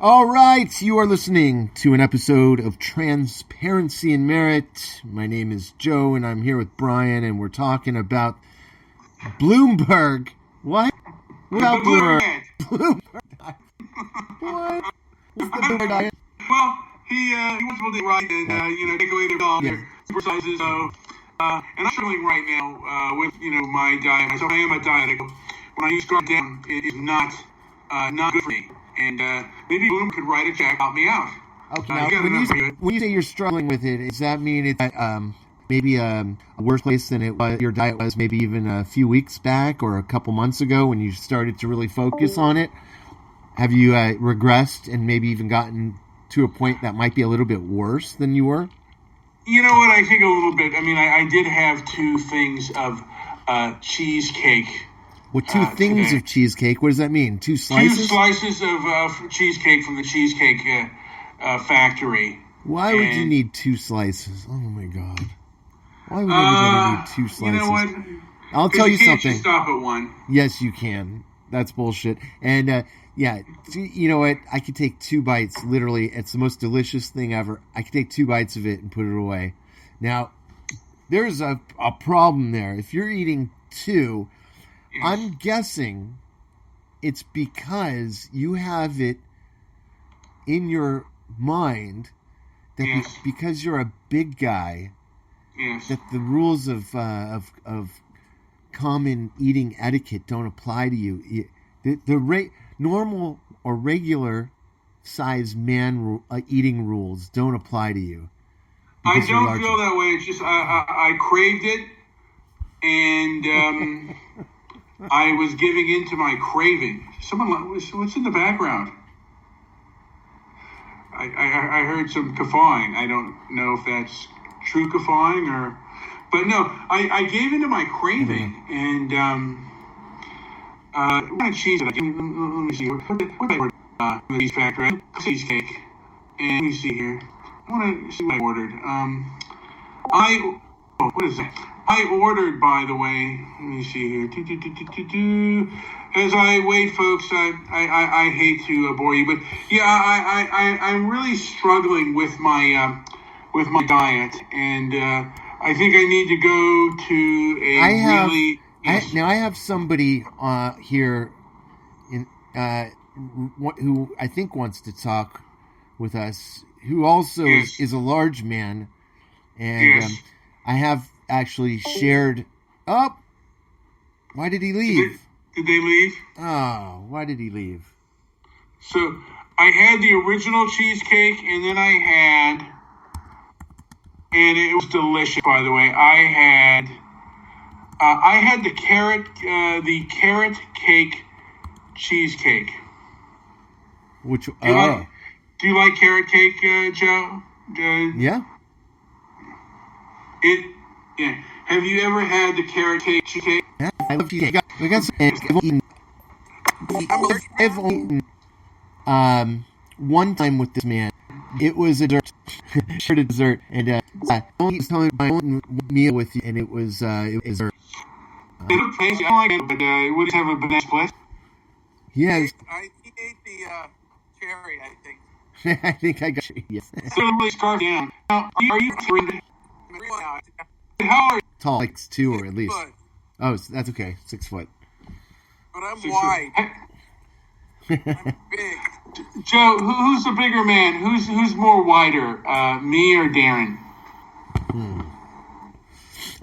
All right, you are listening to an episode of Transparency and Merit. My name is Joe, and I'm here with Brian, and we're talking about Bloomberg. What? What about Bloomberg? Bloomberg Diet. What? What's the Bloomberg Diet? Well, he wants to do right and, take away their super sizes. So, and I'm struggling right now with, my diet. Myself, I am a diabetic. When I use start down, it is not good for me. And maybe Bloom could write a check, help me out. Okay, now, when you say you're struggling with it, does that mean it's maybe a worse place than it was, your diet was maybe even a few weeks back or a couple months ago when you started to really focus on it? Have you regressed and maybe even gotten to a point that might be a little bit worse than you were? You know what? I think a little bit. I mean, I did have two things of cheesecake. What, two things today. Of cheesecake? What does that mean? Two slices? 2 slices of cheesecake from the Cheesecake Factory. Why would you need 2 slices? Oh, my God. Why would anybody need 2 slices? You know what? I'll tell you something. Just stop at one. Yes, you can. That's bullshit. And, you know what? I could take 2 bites. Literally, it's the most delicious thing ever. I could take 2 bites of it and put it away. Now, there's a problem there. If you're eating 2... I'm guessing it's because you have it in your mind that because you're a big guy, that the rules of common eating etiquette don't apply to you. The normal or regular size man eating rules don't apply to you. I don't feel that way. It's just I craved it, and I was giving in to my craving. What's in the background? I heard some guffawing. I don't know if that's true guffawing or... But no, I gave into my craving. And what kind of cheese did I get? Let me see. What did I order? The cheese factory. Cheesecake. And let me see here. I want to see what I ordered. What is that? I ordered, by the way, let me see here. As I wait, folks, I hate to bore you, but I'm really struggling with my diet, and I think I need to go to I have somebody here who I think wants to talk with us, who also is a large man, and I have actually shared. Oh, why did he leave? Did they leave? Oh, why did he leave? So I had the original cheesecake, and then and it was delicious. By the way, I had the carrot cake cheesecake. Which? Do you like carrot cake, Joe? Yeah. Yeah. Have you ever had the carrot cake cheesecake? Yeah, I love cheesecake. I've only eaten one time with this man. It was a dessert, and I only was telling my own meal with you, and it was dessert. It looked tasty. I don't like it, but it would have a banana split. Yes. He ate the cherry, I think. I think I got you. Yes. So really scarfed down. Now, are you how are you? Tall, like 2 or at least. Foot. Oh, that's okay. 6 foot. But I'm wide. I'm big. Joe, who's the bigger man? Who's more wider, me or Darren?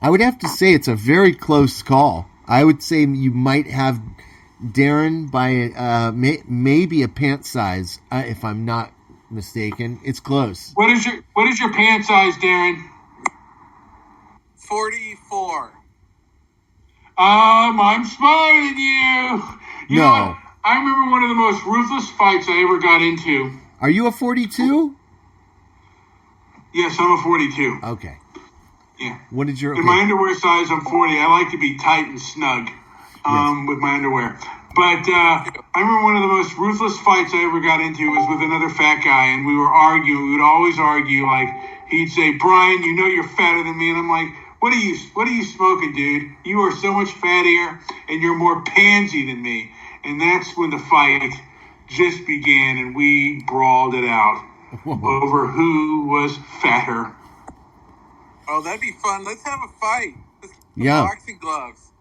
I would have to say it's a very close call. I would say you might have Darren by maybe a pant size, if I'm not mistaken. It's close. What is your pant size, Darren? 44. I'm smaller than you. You know what? I remember one of the most ruthless fights I ever got into. Are you a 42? Yes, I'm a 42. Okay. Yeah. What did your... In my underwear size, I'm 40. I like to be tight and snug with my underwear. But I remember one of the most ruthless fights I ever got into was with another fat guy, and we were arguing. We would always argue. Like, he'd say, "Brian, you know you're fatter than me," and I'm like, What are you smoking, dude? You are so much fattier, and you're more pansy than me. And that's when the fight just began, and we brawled it out over who was fatter. Oh, that'd be fun. Let's have a fight. Yeah. Boxing gloves.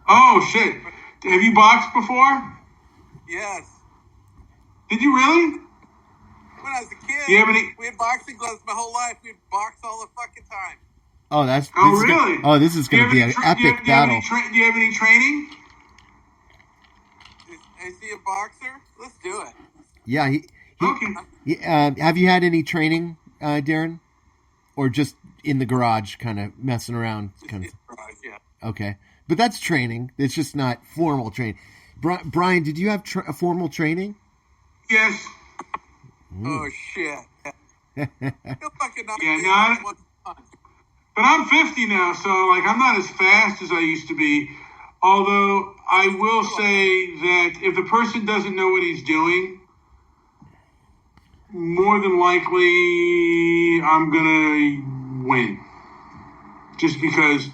Oh, shit. Have you boxed before? Yes. Did you really? When I was a kid, Do you have any? we had boxing gloves my whole life. We'd box all the fucking time. Oh, really? This is going to be an epic battle. Do you have any training? Is he a boxer? Let's do it. Yeah. Okay. Have you had any training, Darren? Or just in the garage kind of messing around? Garage, yeah. Okay. But that's training. It's just not formal training. Brian, did you have a formal training? Yes. Oh, shit. You'll fucking knock Yeah, me no, out in one punch. But I'm 50 now, so like I'm not as fast as I used to be. Although I will say that if the person doesn't know what he's doing, more than likely I'm gonna win. Just because,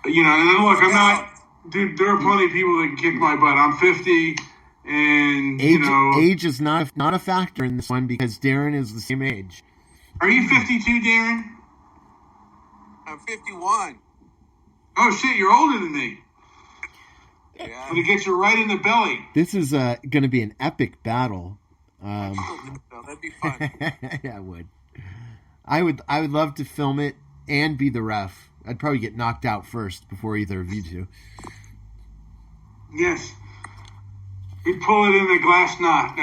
and look, I'm not. Dude, there are plenty of people that can kick my butt. I'm 50, and age is not a factor in this one because Darren is the same age. Are you 52, Darren? I'm 51. Oh shit, you're older than me. Yeah. I'm gonna get you right in the belly. This is going to be an epic battle. That'd be fun. Yeah, I would love to film it and be the ref. I'd probably get knocked out first before either of you two. Yes. We pull it in a glass knot.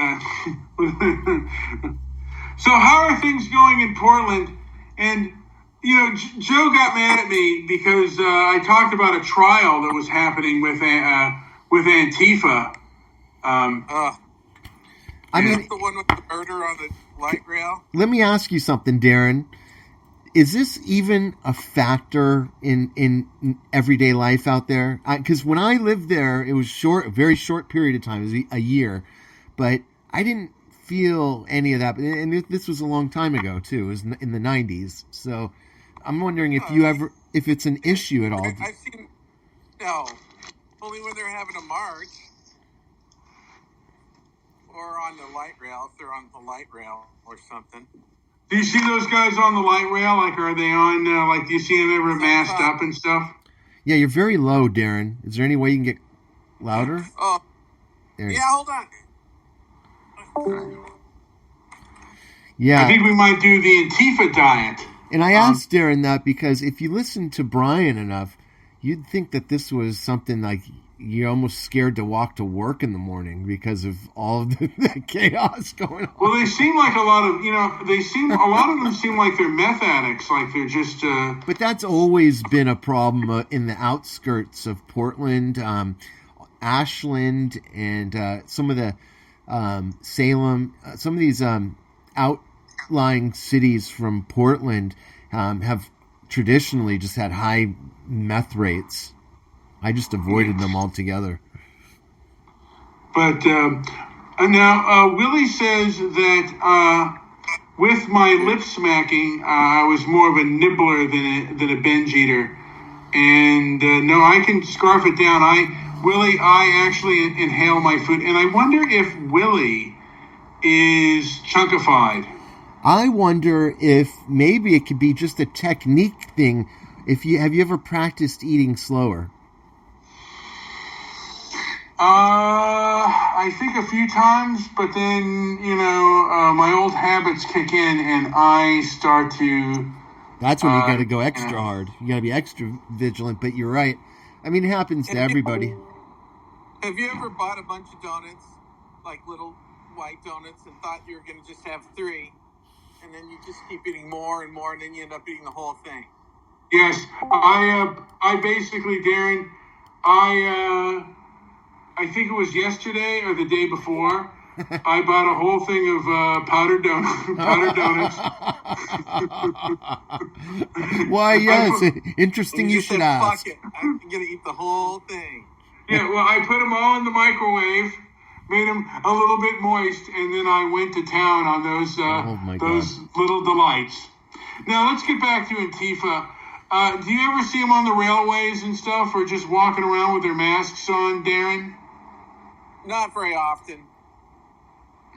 So how are things going in Portland? And, Joe got mad at me because I talked about a trial that was happening with Antifa. I mean, the one with the murder on the light rail. Let me ask you something, Darren. Is this even a factor in everyday life out there? Because when I lived there, it was a very short period of time, it was a year, but I didn't feel any of that. And this was a long time ago too. It was in the 90s. So I'm wondering if it's an issue at all. I've seen only when they're having a march. Or on the light rail, if they're on the light rail or something. Do you see those guys on the light rail? Like, are they on, do you see them ever masked up and stuff? Yeah, you're very low, Darren. Is there any way you can get louder? Oh. There. Yeah, hold on. Yeah. I think we might do the Antifa diet. And I asked Darren that because if you listen to Brian enough, you'd think that this was something like you're almost scared to walk to work in the morning because of all of the chaos going on. Well, they seem like a lot of them seem like they're meth addicts, like they're just. But that's always been a problem in the outskirts of Portland, Ashland, and some of the Salem. Some of these outlying cities from Portland have traditionally just had high meth rates. I just avoided them altogether. But now Willie says that with my lip smacking, I was more of a nibbler than a binge eater. And no, I can scarf it down. I actually inhale my food, and I wonder if Willie is chunkified. I wonder if maybe it could be just a technique thing. Have you ever practiced eating slower? I think a few times, but then, my old habits kick in and I start to... That's when you got to go extra hard. You got to be extra vigilant, but you're right. I mean, it happens to everybody. Have you ever bought a bunch of donuts, like little white donuts, and thought you were going to just have 3, and then you just keep eating more and more, and then you end up eating the whole thing? Yes. I basically, Darren, I think it was yesterday or the day before, I bought a whole thing of powdered donuts. Why, yes. Interesting you should ask. Fuck it. I'm going to eat the whole thing. Yeah, well, I put them all in the microwave, made them a little bit moist, and then I went to town on those little delights. Now, let's get back to Antifa. Do you ever see them on the railways and stuff, or just walking around with their masks on, Darren? Not very often.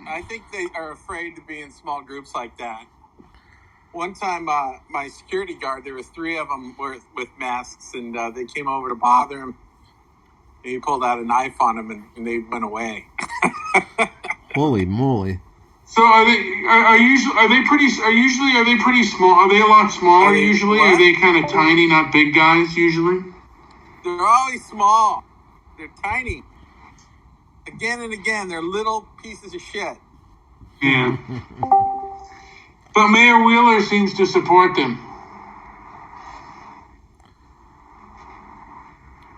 I think they are afraid to be in small groups like that. One time, my security guard, there was 3 of them with masks, and they came over to bother him. And he pulled out a knife on him, and they went away. Holy moly! So are they pretty small? Are they a lot smaller usually? What? Are they kind of tiny, not big guys usually? They're always small. They're tiny. Again and again, they're little pieces of shit. Yeah. But Mayor Wheeler seems to support them.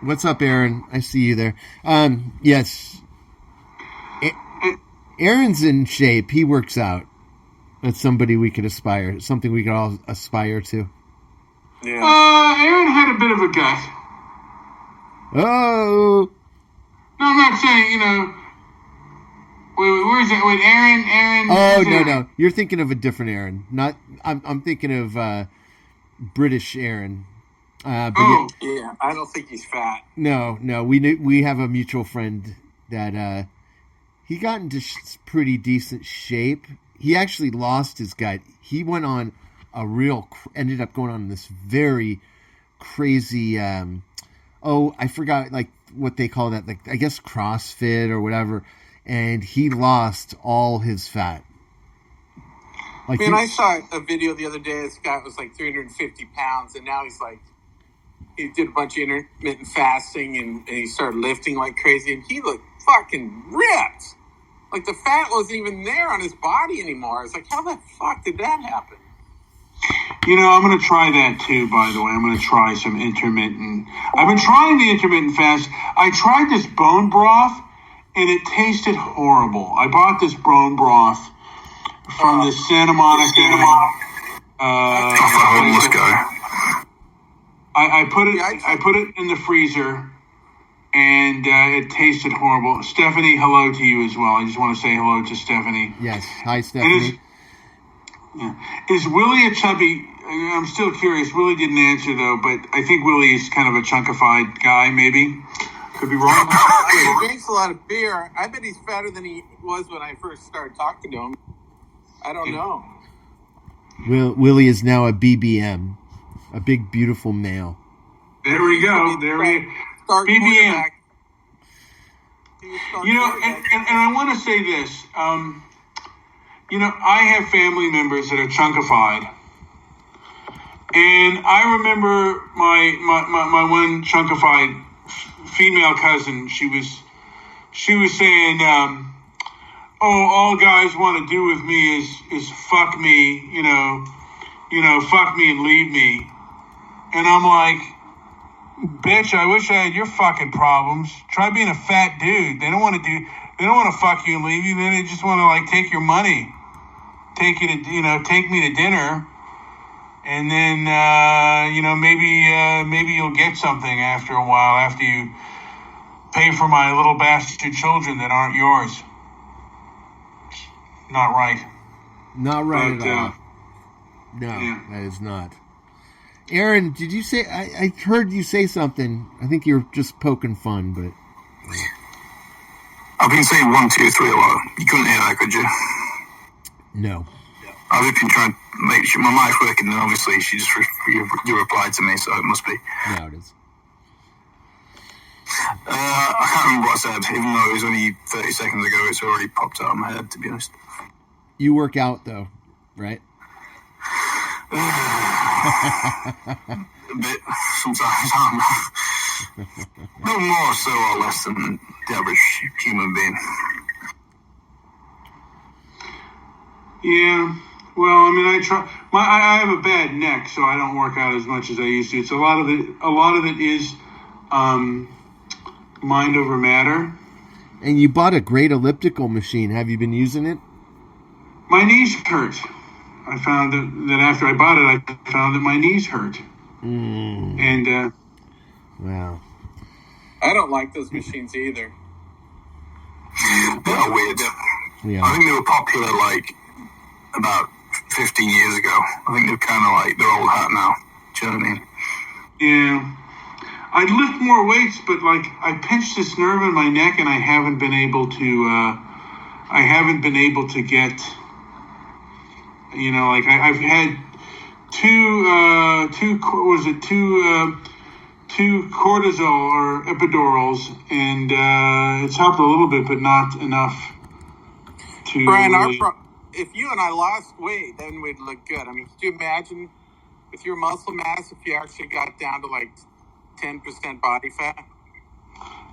What's up, Aaron? I see you there. Yes. Aaron's in shape. He works out. That's somebody we could something we could all aspire to. Yeah. Aaron had a bit of a gut. Oh. No, I'm not saying, Wait, where is it? Wait, Aaron. Oh, no. You're thinking of a different Aaron. I'm thinking of British Aaron. Yeah, I don't think he's fat. No. We have a mutual friend that he got into pretty decent shape. He actually lost his gut. He went on ended up going on this very crazy. I forgot what they call that. I guess CrossFit or whatever. And he lost all his fat. I saw a video the other day. This guy was 350 pounds, and now he did a bunch of intermittent fasting, and he started lifting like crazy, and he looked fucking ripped. The fat wasn't even there on his body anymore. It's how the fuck did that happen? I'm going to try that too, by the way. I'm going to try some intermittent. I've been trying the intermittent fast. I tried this bone broth, and it tasted horrible. I bought this bone broth from the Santa Monica. Homeless guy. I put it in the freezer, and it tasted horrible. Stephanie, hello to you as well. I just want to say hello to Stephanie. Yes, hi Stephanie. Is Willie a chubby? I'm still curious. Willie didn't answer though, but I think Willie is kind of a chunkified guy. Maybe. Could be wrong. He drinks a lot of beer. I bet he's fatter than he was when I first started talking to him. I don't know. Willie is now a BBM, a big, beautiful male. There we go. BBM. And I want to say this. I have family members that are chunkified. And I remember my one chunkified female cousin, she was saying, all guys want to do with me is fuck me, fuck me and leave me. And I'm like, bitch, I wish I had your fucking problems. Try being a fat dude. They don't want to fuck you and leave you. They just want to take your money, take you to, take me to dinner. And then, maybe you'll get something after a while, after you pay for my little bastard children that aren't yours. Not right. Not right at all. No, that is not. Aaron, did you say, I heard you say something. I think you're just poking fun, but. I've been saying 1, 2, 3 a lot. You couldn't hear that, could you? No. I've been trying to make sure my mic's working, and obviously she just you replied to me, so it must be. Yeah, it is. I can't remember what I said, even though it was only 30 seconds ago. It's already popped out of my head, to be honest. You work out, though, right? A bit, sometimes. No more so or less than the average human being. Yeah. Well, I mean, I try. I have a bad neck, so I don't work out as much as I used to. It's a lot of it is mind over matter. And you bought a great elliptical machine. Have you been using it? My knees hurt. I found that after I bought it, I found that my knees hurt. And wow. I don't like those machines either. They're weird. Yeah. I think they were popular about 15 years ago. I think they're kind of they're old hat now. Do you know what I mean? Yeah. I'd lift more weights, but I pinched this nerve in my neck, and I haven't been able to I haven't been able to get, like I've had two cortisol or epidurals, and it's helped a little bit, but not enough to Brian, really... if you and I lost weight, then we'd look good. I mean, could you imagine with your muscle mass if you actually got down to like 10% body fat?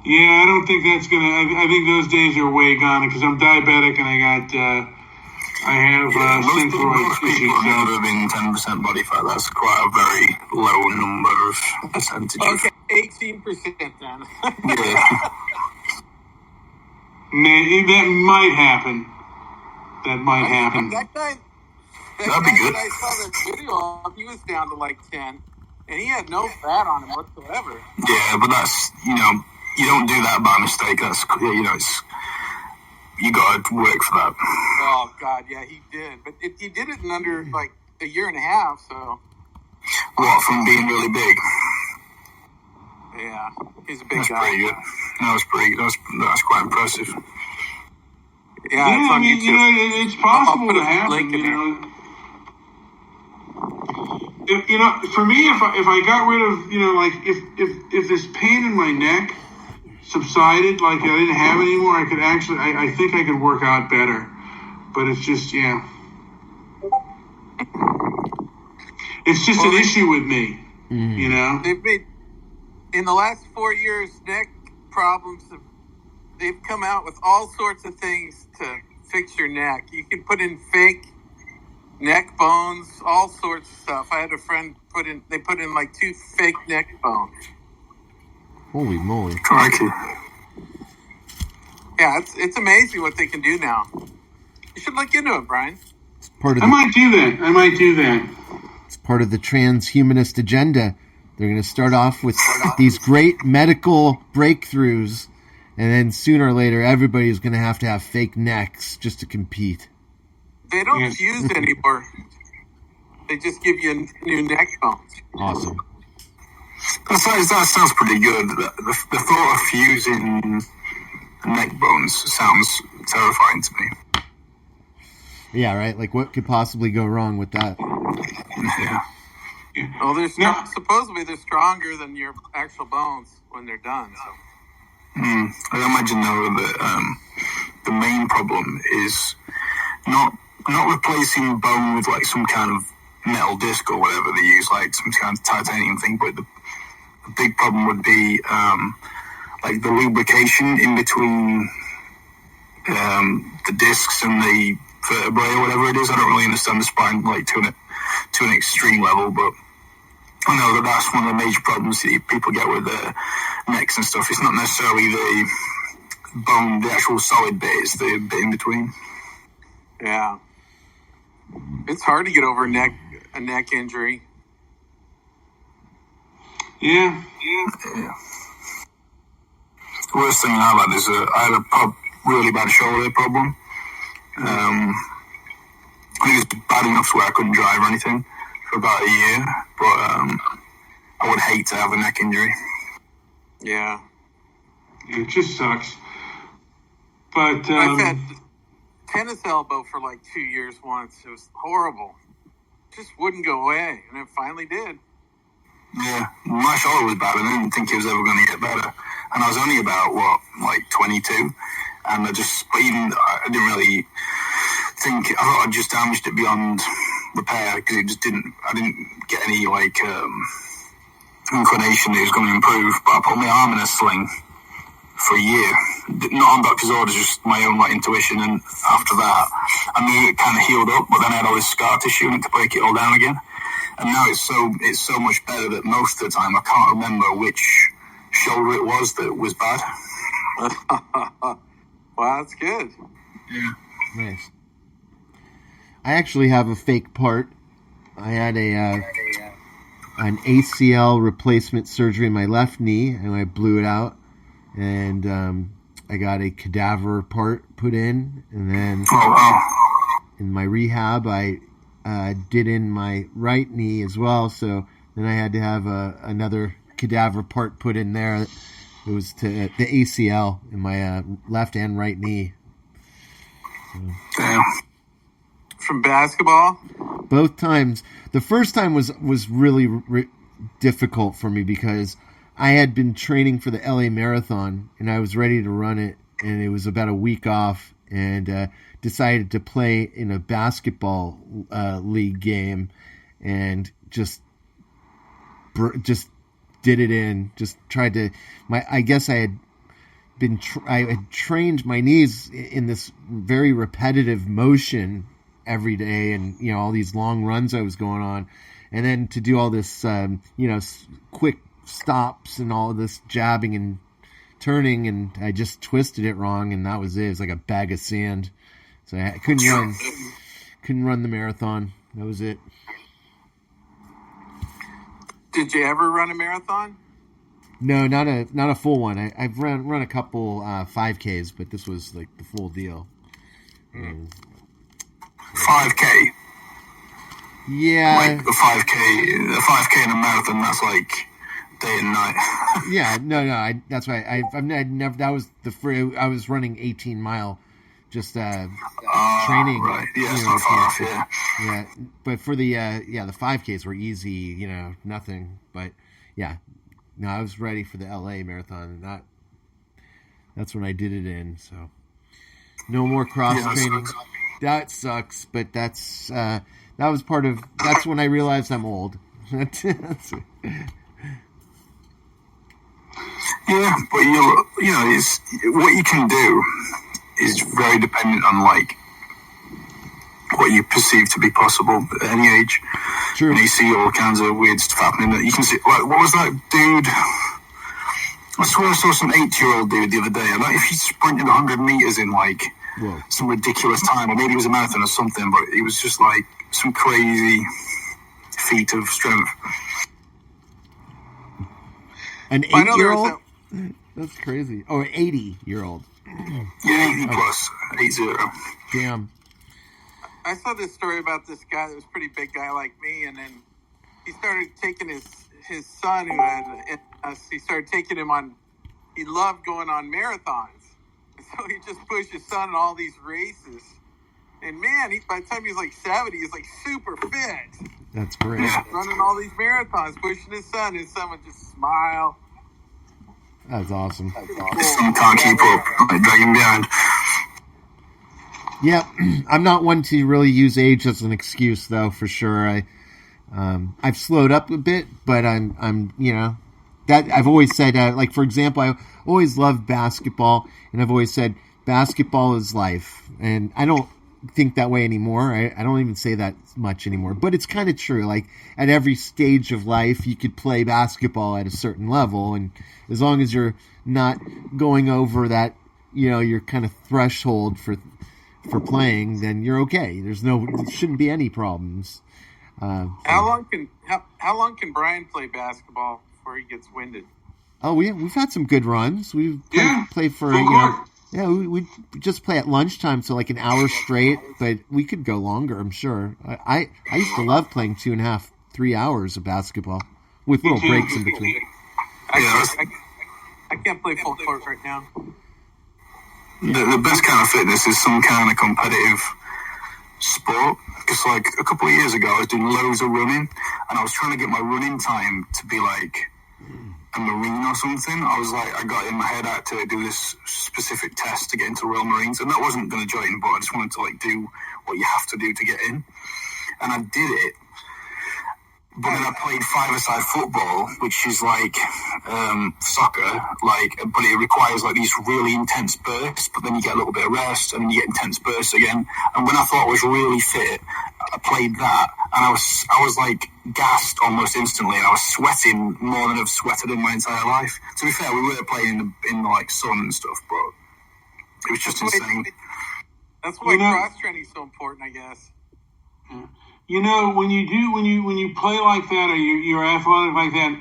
Yeah, I don't think that's gonna. I think those days are way gone because I'm diabetic and I have most central people issues. never been 10% body fat. That's quite a very low number of percentage. Okay, 18% then. Yeah. That might happen. That might happen. That guy That'd be good. that I saw that video of, he was down to like 10, and he had no fat on him whatsoever. Yeah, but that's, you don't do that by mistake. That's, it's, you got to work for that. Oh, God, yeah, he did. But he did it in under like a year and a half, so. What, from being really big? Yeah, he's a big That's guy. pretty good. That's quite impressive. Yeah, Yeah, it's I on mean, YouTube. it's possible I'll put to a happen. link in there. For me, if I got rid of, if this pain in my neck subsided, like I didn't have it anymore, I could actually, I think I could work out better. But it's just, yeah. It's just an issue with me, They've made, in the last 4 years, neck problems, they've come out with all sorts of things to fix your neck. You can put in fake neck bones, all sorts of stuff. I had a friend they put in like 2 fake neck bones. Holy moly. Crikey. Yeah, it's amazing what they can do now. You should look into it, Brian. It's part of I might do that. It's part of the transhumanist agenda. They're going to start off with these great medical breakthroughs, and then sooner or later, everybody's going to have fake necks just to compete. They don't fuse anymore. They just give you new neck bones. Awesome. That sounds pretty good. The thought of fusing neck bones sounds terrifying to me. Yeah, right? Like, what could possibly go wrong with that? Yeah. Well, supposedly they're stronger than your actual bones when they're done. So. I imagine, though, that the main problem is not replacing bone with, like, some kind of metal disc or whatever they use, like some kind of titanium thing, but the big problem would be, like, the lubrication in between the discs and the vertebrae or whatever it is. I don't really understand the spine, like, to an extreme level, but I know that's one of the major problems that people get with their necks and stuff. It's not necessarily the bone, the actual solid bit, it's the bit in between. Yeah. It's hard to get over a neck injury. Yeah. The worst thing I've had is I had a really bad shoulder problem. It was bad enough to where I couldn't drive or anything for about a year, but I would hate to have a neck injury. Yeah. It just sucks. But I've had tennis elbow for like 2 years once. It was horrible. It just wouldn't go away, and it finally did. Yeah, my shoulder was bad, and I didn't think it was ever going to get better. And I was only about, 22, and I didn't really think, I thought I'd just damaged it beyond repair, because I didn't get any, inclination that it was going to improve. But I put my arm in a sling for a year, not on doctor's orders, just my own intuition, and after that I knew it kind of healed up, but then I had all this scar tissue and had to break it all down again, and now it's so much better that most of the time I can't remember which shoulder it was that was bad. Wow, that's good. Yeah. Nice. I actually have a fake part. I had an ACL replacement surgery in my left knee, and I blew it out. And I got a cadaver part put in, and then in my rehab, I did in my right knee as well. So then I had to have another cadaver part put in there. It was to the ACL in my left and right knee. Damn. From basketball? Both times. The first time was really difficult for me because I had been training for the LA Marathon and I was ready to run it, and it was about a week off, and decided to play in a basketball league game, and just did it in. Just tried to. I guess I had been. I had trained my knees in this very repetitive motion every day, and all these long runs I was going on, and then to do all this quick stops and all this jabbing and turning, and I just twisted it wrong, and that was it. It was like a bag of sand, so I couldn't run the marathon. That was it. Did you ever run a marathon? No, not a full one. I've run a couple 5Ks, but this was like the full deal. 5K. Yeah, like a 5K in a marathon. That's like day and night. Yeah, no. That's why I've never. That was I was running 18-mile, just training. Right. Yeah, it's not far off. Yeah, but for the 5Ks were easy. Nothing. But yeah, no, I was ready for the LA marathon. That's when I did it in. So no more cross training. That sucks. But that's that was part of. That's when I realized I'm old. Yeah, but it's what you can do is very dependent on like what you perceive to be possible at any age. True. And you see all kinds of weird stuff happening that you can see. Like, what was that dude? I swear I saw some 8-year-old dude the other day. I don't know if he sprinted 100 meters in like some ridiculous time, or maybe it was a marathon or something. But it was just like some crazy feat of strength. An 8-year-old? That's crazy. Oh, an 80-year-old. Yeah, 80 plus. 80. Damn. I saw this story about this guy that was a pretty big guy like me, and then he started taking his son who had he started taking him on. He loved going on marathons, and so he just pushed his son in all these races. And man, by the time he was like 70, he's like super fit. That's great. Running all these marathons, pushing his son would just smile. That's awesome. Some can't keep up, like dragging behind. Yeah, I'm not one to really use age as an excuse, though. For sure, I've slowed up a bit, but I'm that I've always said, like for example, I always loved basketball, and I've always said basketball is life, and I don't think that way anymore. I don't even say that much anymore, but it's kind of true. Like at every stage of life, you could play basketball at a certain level, and as long as you're not going over that, your kind of threshold for playing, then you're okay. There shouldn't be any problems. How long can Brian play basketball before he gets winded? Oh, we've had some good runs. We've played for we just play at lunchtime, so like an hour straight. But we could go longer, I'm sure. I used to love playing 2.5, 3 hours of basketball with little breaks in between. I can't play full court right now. The best kind of fitness is some kind of competitive sport. Because like a couple of years ago, I was doing loads of running, and I was trying to get my running time to be like a Marine or something. I got in my head I had to do this specific test to get into Royal Marines, and that wasn't going to join, but I just wanted to like do what you have to do to get in, and I did it. But then I played five-a-side football, which is like soccer, but it requires like these really intense bursts. But then you get a little bit of rest, and then you get intense bursts again. And when I thought I was really fit, I played that, and I was like gassed almost instantly, and I was sweating more than I've sweated in my entire life. To be fair, we were playing in the like sun and stuff, but it was just insane. That's why cross training is so important, I guess. Yeah. When you play like that, or you're athletic like that,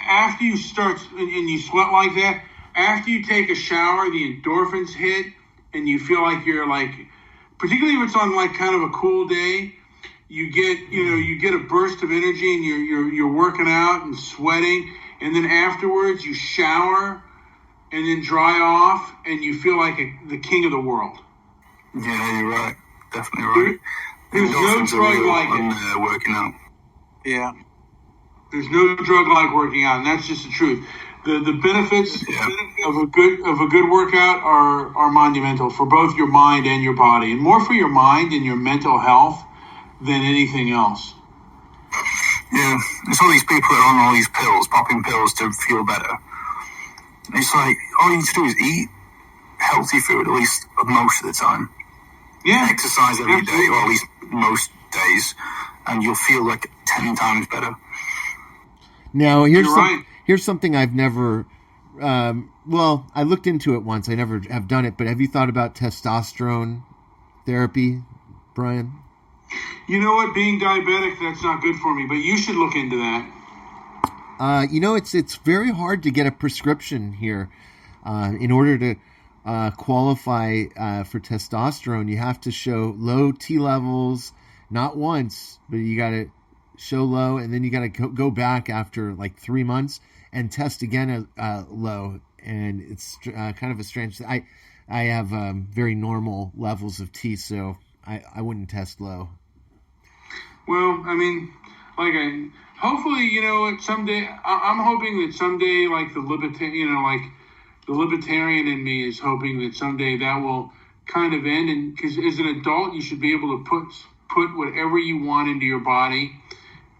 after you start and you sweat like that, after you take a shower, the endorphins hit, and you feel like you're like, particularly if it's on like kind of a cool day, you get a burst of energy, and you're working out and sweating, and then afterwards you shower, and then dry off, and you feel like the king of the world. Yeah, you're right. Definitely right. There's no drug like it. Working out. Yeah. There's no drug like working out, and that's just the truth. The benefits of a good workout are monumental for both your mind and your body, and more for your mind and your mental health than anything else. Yeah, it's all these people that are on all these pills, popping pills to feel better. It's like all you need to do is eat healthy food, at least most of the time. Yeah, exercise every day, or at least most days, and you'll feel like 10 times better. Now, here's something I've never, I looked into it once. I never have done it, but have you thought about testosterone therapy, Brian? You know what? Being diabetic, that's not good for me, but you should look into that. It's very hard to get a prescription here. In order to qualify for testosterone, you have to show low T levels, not once, but you got to show low, and then you got to go back after like 3 months and test again low, and it's kind of a strange thing. I have very normal levels of T, so I wouldn't test low. Well, I mean, hopefully, someday, I'm hoping that someday, like the libertarian in me is hoping that someday that will kind of end, and because as an adult, you should be able to put whatever you want into your body.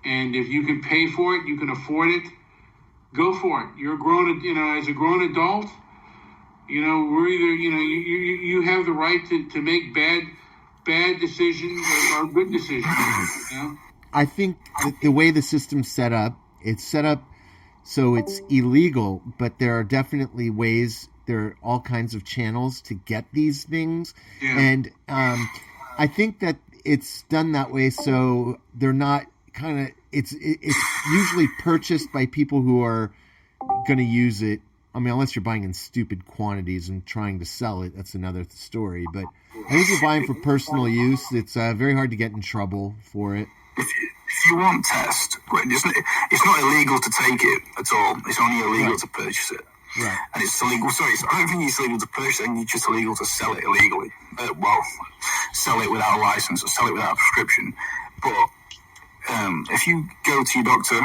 And if you can pay for it, you can afford it, go for it. You're grown, as a grown adult, we're either, you have the right to make bad decisions or good decisions. I think that the way the system's set up, it's set up so it's illegal, but there are definitely ways, there are all kinds of channels to get these things. Yeah. And I think that it's done that way so they're not it's usually purchased by people who are going to use it. I mean, unless you're buying in stupid quantities and trying to sell it, that's another story. But I think if you're buying for personal use, it's very hard to get in trouble for it. If you want test, it's not illegal to take it at all. It's only illegal to purchase it. Right. And it's illegal. Sorry, I don't think it's illegal to purchase it. It's just illegal to sell it illegally. Sell it without a license or sell it without a prescription. But if you go to your doctor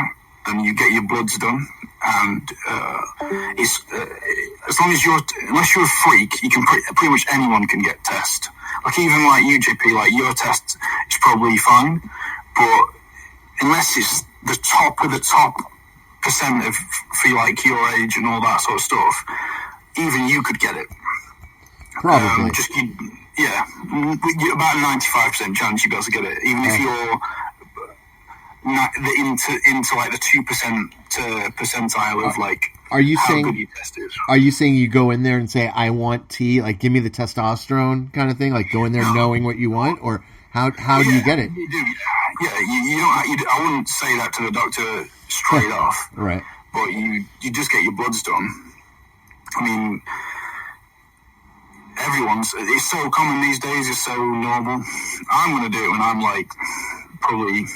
and you get your bloods done, and it's as long as unless you're a freak, you can pretty much anyone can get test. Like even like you, JP, like your test is probably fine, but unless it's the top of the top percent of for like your age and all that sort of stuff, even you could get it. Probably. About a 95% chance you'll be able to get it, even if you're into like the 2% percentile of like are you how saying, good your test is. Are you saying you go in there and say, I want T, like give me the testosterone kind of thing, like go in there knowing what you want, or how do you get it? You do, yeah. You don't. I wouldn't say that to the doctor straight off, right? But you just get your bloods done. I mean, it's so common these days. It's so normal. I'm going to do it when I'm like probably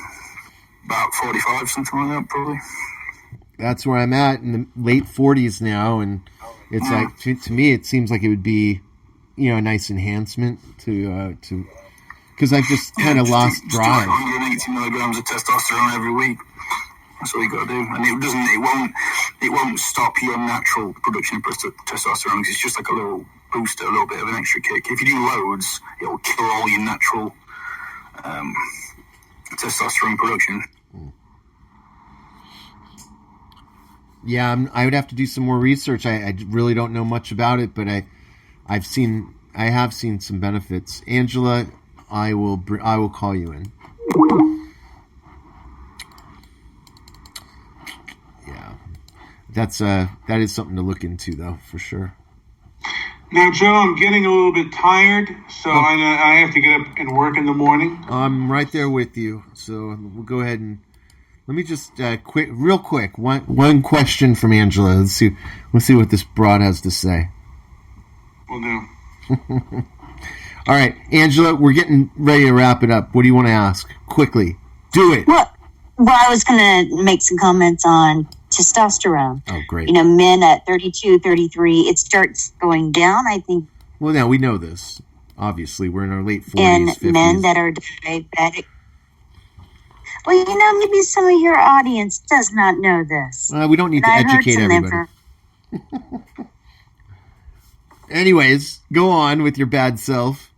about 45, something like that, probably. That's where I'm at in the late 40s now, and it's like to me, it seems like it would be, a nice enhancement to because I've just kind of lost drive. 180 milligrams of testosterone every week. That's all you got to do, and it won't stop your natural production of testosterone. Because it's just like a little booster, a little bit of an extra kick. If you do loads, it will kill all your natural testosterone production. Yeah, I would have to do some more research. I really don't know much about it, but I have seen some benefits. Angela, I will call you in. Yeah, that is something to look into, though, for sure. Now, Joe, I'm getting a little bit tired, so I have to get up and work in the morning. I'm right there with you, so we'll go ahead and let me just real quick, one question from Angela. Let's see what this broad has to say. Will do. All right, Angela, we're getting ready to wrap it up. What do you want to ask? Quickly, do it. Well, I was going to make some comments on testosterone. Oh, great. Men at 32, 33, it starts going down, I think. Well, now we know this. Obviously, we're in our late 40s, and 50s. men that are diabetic. Well, you know, maybe some of your audience does not know this. We don't need to educate everybody. Anyways, go on with your bad self.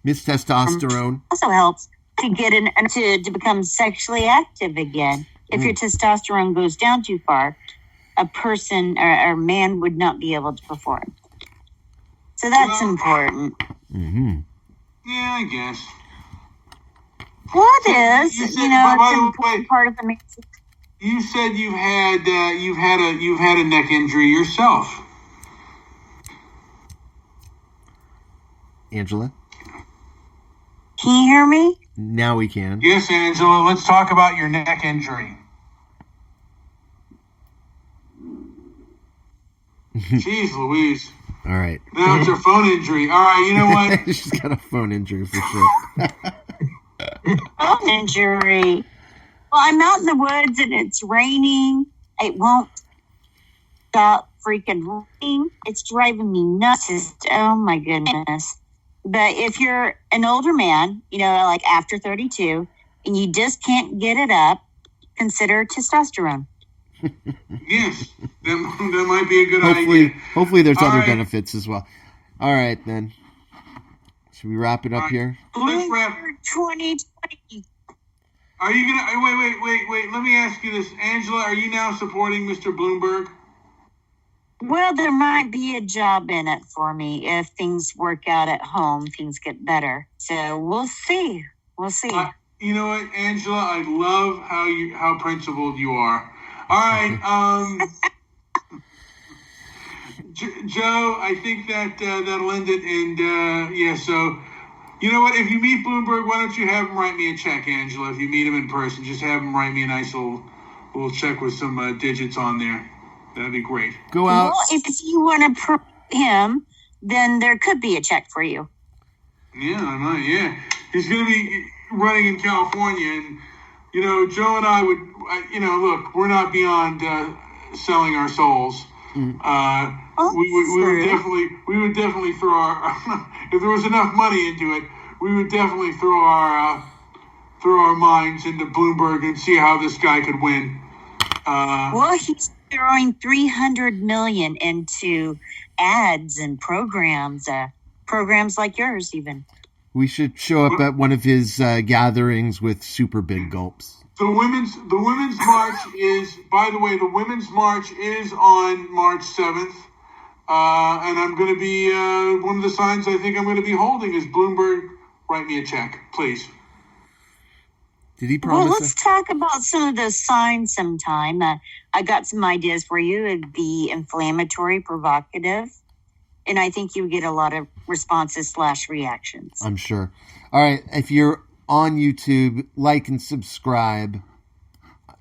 Miss Testosterone. Also helps to get to become sexually active again. If your testosterone goes down too far, a person or man would not be able to perform. So that's important. Mm-hmm. Yeah, I guess. Well, it is. Said, it's an important part of the man. You said you've had a neck injury yourself. Angela? Can you hear me? Now we can. Yes, Angela. Let's talk about your neck injury. Jeez Louise. All right. Now it's her phone injury. All right, you know what? She's got a phone injury for sure. Phone injury. Well, I'm out in the woods and it's raining. It won't stop freaking raining. It's driving me nuts. Oh my goodness. But if you're an older man, like after 32, and you just can't get it up, consider testosterone. Yes, that might be a good idea. Hopefully there's other benefits as well. All right, then. Should we wrap it up here? Let's wrap. 2020. Are you going to... Wait. Let me ask you this. Angela, are you now supporting Mr. Bloomberg? Well, there might be a job in it for me if things work out at home, things get better. So we'll see. You know what, Angela? I love how principled you are. All right, Joe, I think that'll end it. And so you know what? If you meet Bloomberg, why don't you have him write me a check, Angela? If you meet him in person, just have him write me a nice little check with some digits on there. That'd be great. Go out. Well, if you want to promote him, then there could be a check for you. Yeah, I might. Yeah, he's going to be running in California, and Joe and I would. Look, we're not beyond selling our souls. We would definitely throw our. If there was enough money into it, we would definitely throw our minds into Bloomberg and see how this guy could win. Well, he's throwing $300 million into ads and programs like yours, even. We should show up at one of his gatherings with super big gulps. The women's march is, by the way, on March 7th. And I'm going to be, one of the signs I think I'm going to be holding is Bloomberg, write me a check, please. Did he promise? Well, let's talk about some of those signs sometime. I got some ideas for you. It'd be inflammatory, provocative, and I think you would get a lot of responses / reactions. I'm sure. All right, if you're on YouTube, like and subscribe.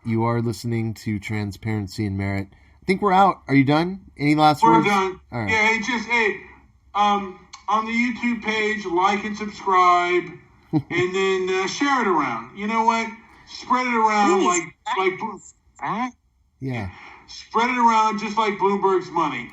You are listening to Transparency and Merit. I think we're out. Are you done? Any last words? We're done. All right. Yeah, on the YouTube page, like and subscribe, and then share it around. You know what? Spread it around Please, like right? Yeah. Spread it around just like Bloomberg's money.